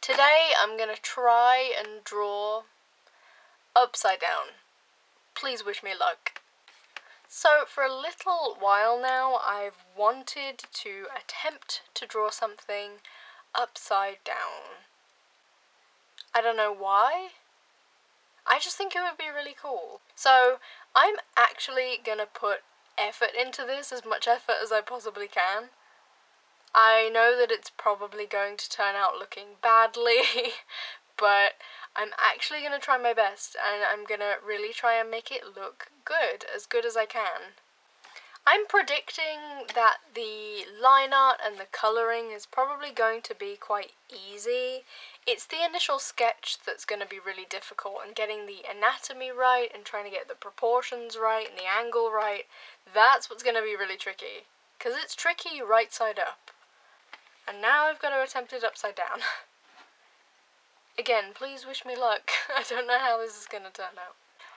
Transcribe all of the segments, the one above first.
Today I'm gonna try and draw upside down. Please wish me luck. So for a little while now I've wanted to attempt to draw something upside down. I don't know why. I just think it would be really cool. So I'm actually gonna put effort into this, as much effort as I possibly can. I know that it's probably going to turn out looking badly, but I'm actually going to try my best, and I'm going to really try and make it look good as I can. I'm predicting that the line art and the colouring is probably going to be quite easy. It's the initial sketch that's going to be really difficult, and getting the anatomy right and trying to get the proportions right and the angle right, that's what's going to be really tricky. Because it's tricky right side up. And now I've got to attempt it upside down. Again, please wish me luck. I don't know how this is going to turn out.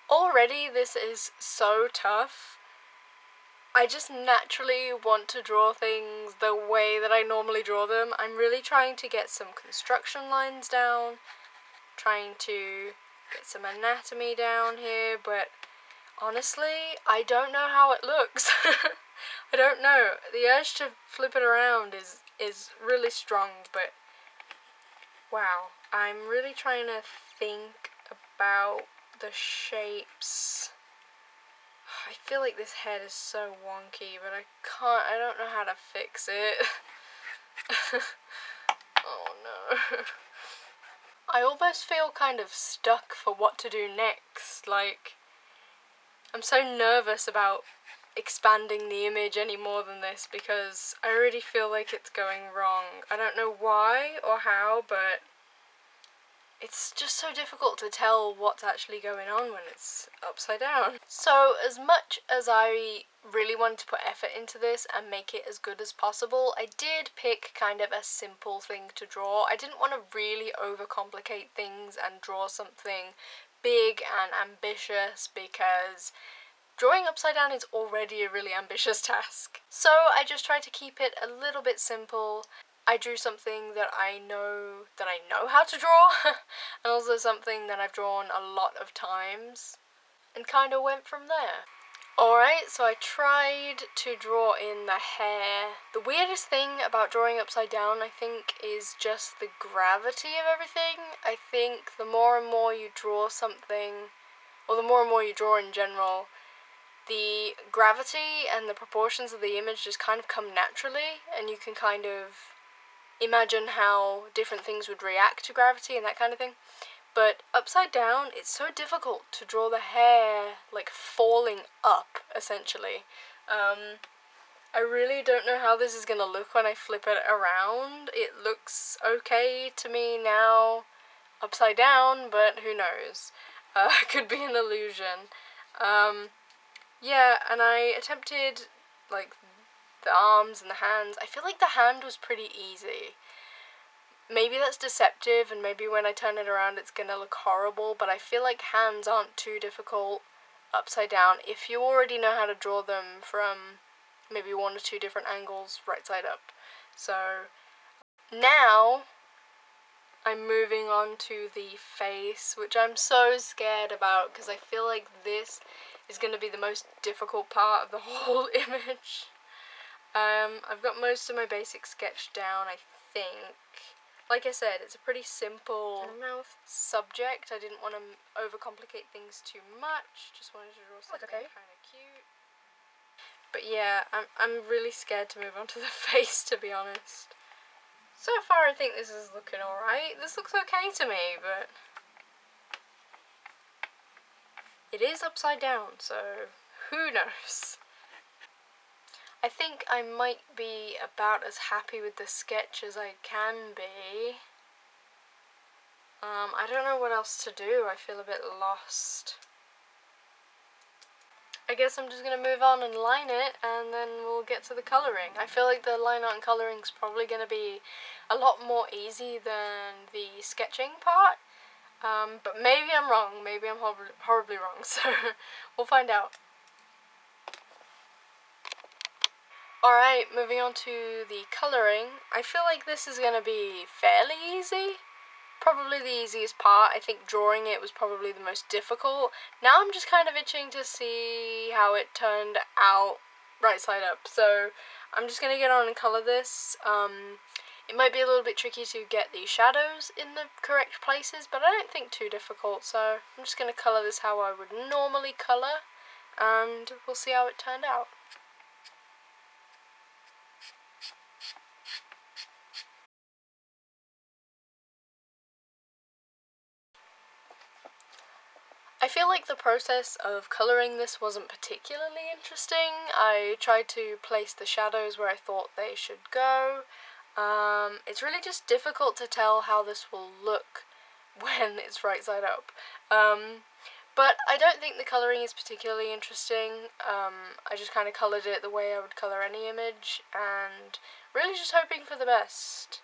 Already this is so tough. I just naturally want to draw things the way that I normally draw them. I'm really trying to get some construction lines down, trying to get some anatomy down here, but honestly, I don't know how it looks. I don't know. The urge to flip it around is really strong, but wow. I'm really trying to think about the shapes. I feel like this head is so wonky, but I don't know how to fix it. Oh no. I almost feel kind of stuck for what to do next. Like, I'm so nervous about expanding the image any more than this because I already feel like it's going wrong. I don't know why or how, but it's just so difficult to tell what's actually going on when it's upside down. So as much as I really wanted to put effort into this and make it as good as possible, I did pick kind of a simple thing to draw. I didn't want to really overcomplicate things and draw something big and ambitious because drawing upside down is already a really ambitious task. So I just tried to keep it a little bit simple. I drew something that I know how to draw, and also something that I've drawn a lot of times, and kind of went from there. Alright, so I tried to draw in the hair. The weirdest thing about drawing upside down, I think, is just the gravity of everything. I think the more and more you draw something, or the more and more you draw in general, the gravity and the proportions of the image just kind of come naturally, and you can kind of imagine how different things would react to gravity and that kind of thing. But upside down, it's so difficult to draw the hair like falling up, essentially. I really don't know how this is going to look when I flip it around. It looks okay to me now upside down, but who knows. Could be an illusion. Yeah, and I attempted, like, the arms and the hands. I feel like the hand was pretty easy. Maybe that's deceptive, and maybe when I turn it around it's gonna look horrible, but I feel like hands aren't too difficult upside down if you already know how to draw them from maybe 1 or 2 different angles right side up. So now I'm moving on to the face, which I'm so scared about because I feel like this is going to be the most difficult part of the whole image. I've got most of my basic sketch down, I think. Like I said, it's a pretty simple subject. I didn't want to overcomplicate things too much. Just wanted to draw something kind of cute. But yeah, I'm really scared to move on to the face, to be honest. So far I think this is looking alright. This looks okay to me, but it is upside down, so who knows? I think I might be about as happy with the sketch as I can be. I don't know what else to do. I feel a bit lost. I guess I'm just going to move on and line it, and then we'll get to the colouring. I feel like the line art and colouring is probably going to be a lot more easy than the sketching part. But maybe I'm wrong. Maybe I'm horribly wrong, so we'll find out. Alright, moving on to the colouring. I feel like this is going to be fairly easy. probably the easiest part. I think drawing it was probably the most difficult. Now I'm just kind of itching to see how it turned out right side up. So I'm just going to get on and colour this. It might be a little bit tricky to get the shadows in the correct places, but I don't think too difficult. So I'm just going to colour this how I would normally colour, and we'll see how it turned out. I feel like the process of colouring this wasn't particularly interesting. I tried to place the shadows where I thought they should go. It's really just difficult to tell how this will look when it's right side up. But I don't think the colouring is particularly interesting. I just kind of coloured it the way I would colour any image, and really just hoping for the best.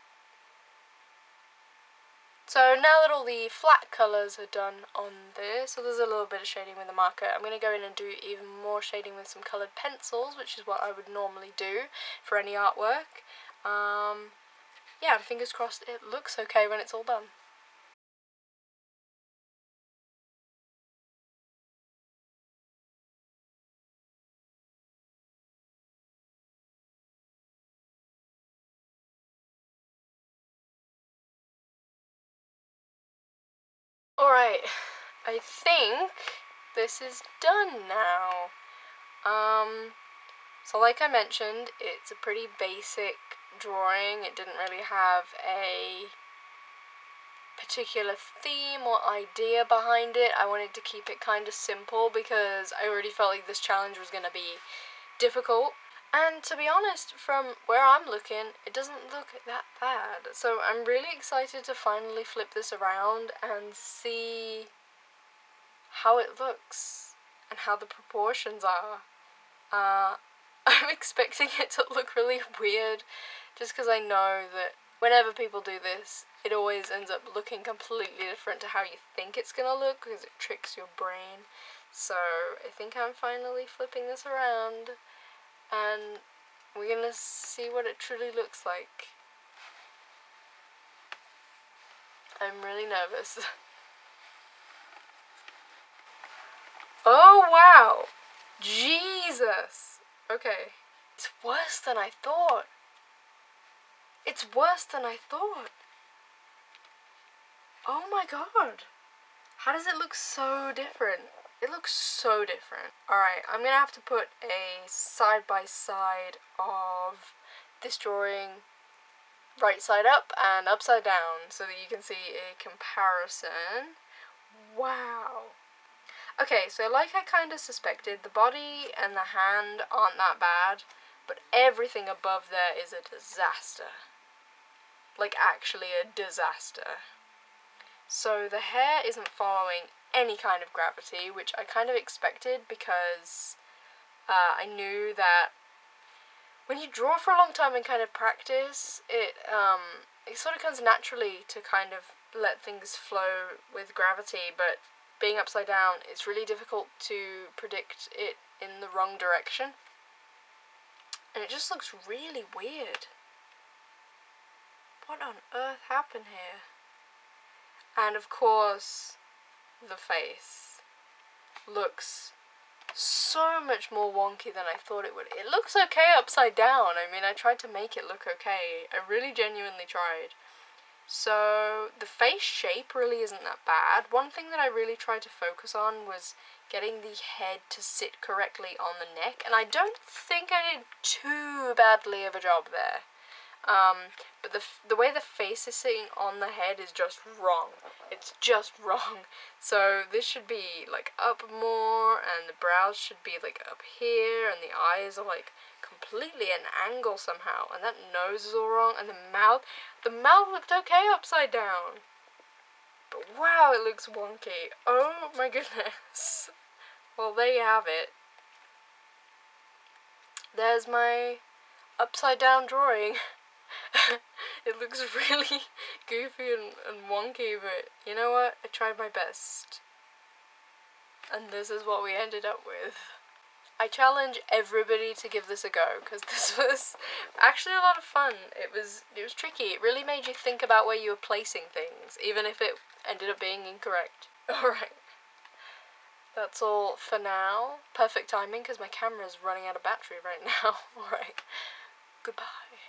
So now that all the flat colours are done on this, so there's a little bit of shading with the marker, I'm going to go in and do even more shading with some coloured pencils, which is what I would normally do for any artwork. Yeah, fingers crossed it looks okay when it's all done. Alright, I think this is done now. So like I mentioned, it's a pretty basic drawing. It didn't really have a particular theme or idea behind it. I wanted to keep it kind of simple because I already felt like this challenge was going to be difficult. And to be honest, from where I'm looking, it doesn't look that bad. So I'm really excited to finally flip this around and see how it looks and how the proportions are. I'm expecting it to look really weird just because I know that whenever people do this, it always ends up looking completely different to how you think it's gonna look because it tricks your brain. So I think I'm finally flipping this around and we're gonna see what it truly looks like. I'm really nervous. Oh wow! Jesus! Okay. It's worse than I thought. It's worse than I thought. Oh my god. How does it look so different? It looks so different. Alright, I'm gonna have to put a side-by-side of this drawing right side up and upside down so that you can see a comparison. Wow. Okay, so like I kind of suspected, the body and the hand aren't that bad, but everything above there is a disaster. Like, actually a disaster. So the hair isn't following any kind of gravity, which I kind of expected because I knew that when you draw for a long time and kind of practice, it sort of comes naturally to kind of let things flow with gravity, but being upside down, it's really difficult to predict it in the wrong direction. And it just looks really weird. What on earth happened here? And of course, the face looks so much more wonky than I thought it would. It looks okay upside down. I mean, I tried to make it look okay. I really genuinely tried. So the face shape really isn't that bad. One thing that I really tried to focus on was getting the head to sit correctly on the neck, and I don't think I did too badly of a job there. But the way the face is sitting on the head is just wrong. It's just wrong. So this should be like up more, and the brows should be like up here, and the eyes are like completely at an angle somehow, and that nose is all wrong, and the mouth looked okay upside down. But wow, it looks wonky. Oh my goodness. Well, there you have it. There's my upside down drawing. It looks really goofy and wonky, but you know what? I tried my best. And this is what we ended up with. I challenge everybody to give this a go, because this was actually a lot of fun. It was tricky. It really made you think about where you were placing things, even if it ended up being incorrect. Alright. That's all for now. Perfect timing, because my camera's running out of battery right now. Alright. Goodbye.